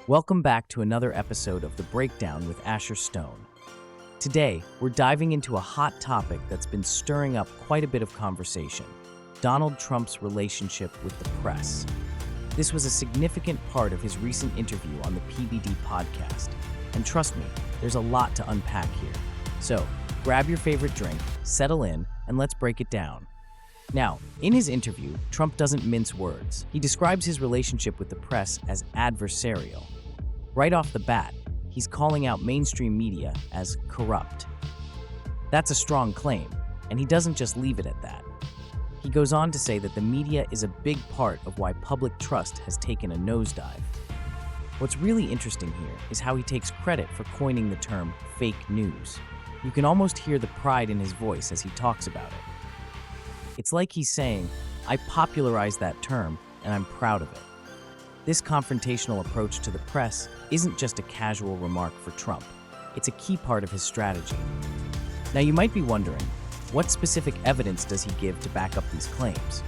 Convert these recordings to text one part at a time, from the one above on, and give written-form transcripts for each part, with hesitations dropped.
Welcome back to another episode of The Breakdown with Asher Stone. Today, we're diving into a hot topic that's been stirring up quite a bit of conversation: Donald Trump's relationship with the press. This was a significant part of his recent interview on the PBD podcast. And trust me, there's a lot to unpack here. So, grab your favorite drink, settle in, and let's break it down. Now, in his interview, Trump doesn't mince words. He describes his relationship with the press as adversarial. Right off the bat, he's calling out mainstream media as corrupt. That's a strong claim, and he doesn't just leave it at that. He goes on to say that the media is a big part of why public trust has taken a nosedive. What's really interesting here is how he takes credit for coining the term fake news. You can almost hear the pride in his voice as he talks about it. It's like he's saying, I popularized that term, and I'm proud of it. This confrontational approach to the press isn't just a casual remark for Trump. It's a key part of his strategy. Now, you might be wondering, what specific evidence does he give to back up these claims?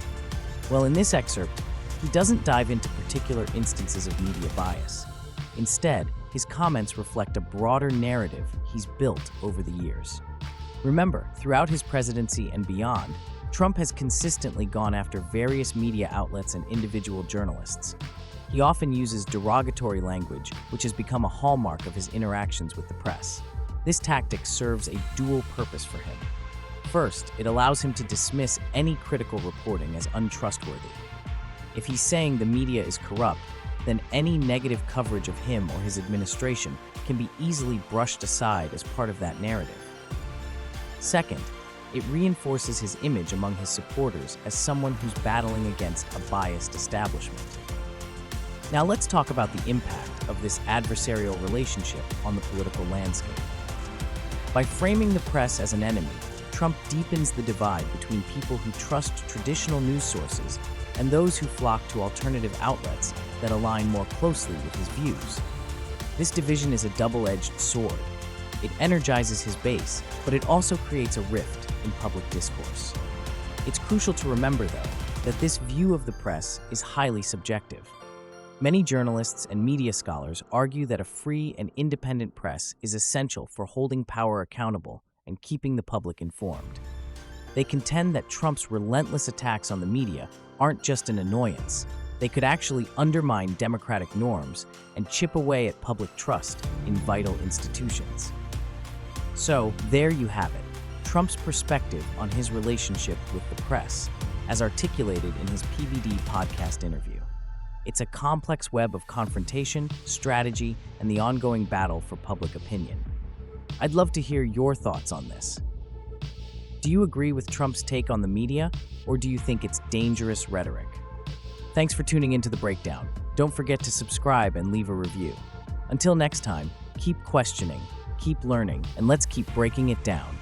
Well, in this excerpt, he doesn't dive into particular instances of media bias. Instead, his comments reflect a broader narrative he's built over the years. Remember, throughout his presidency and beyond, Trump has consistently gone after various media outlets and individual journalists. He often uses derogatory language, which has become a hallmark of his interactions with the press. This tactic serves a dual purpose for him. First, it allows him to dismiss any critical reporting as untrustworthy. If he's saying the media is corrupt, then any negative coverage of him or his administration can be easily brushed aside as part of that narrative. Second, it reinforces his image among his supporters as someone who's battling against a biased establishment. Now let's talk about the impact of this adversarial relationship on the political landscape. By framing the press as an enemy, Trump deepens the divide between people who trust traditional news sources and those who flock to alternative outlets that align more closely with his views. This division is a double-edged sword. It energizes his base, but it also creates a rift in public discourse. It's crucial to remember, though, that this view of the press is highly subjective. Many journalists and media scholars argue that a free and independent press is essential for holding power accountable and keeping the public informed. They contend that Trump's relentless attacks on the media aren't just an annoyance. They could actually undermine democratic norms and chip away at public trust in vital institutions. So, there you have it, Trump's perspective on his relationship with the press, as articulated in his PBD podcast interview. It's a complex web of confrontation, strategy, and the ongoing battle for public opinion. I'd love to hear your thoughts on this. Do you agree with Trump's take on the media, or do you think it's dangerous rhetoric? Thanks for tuning into The Breakdown. Don't forget to subscribe and leave a review. Until next time, keep questioning, keep learning, and let's keep breaking it down.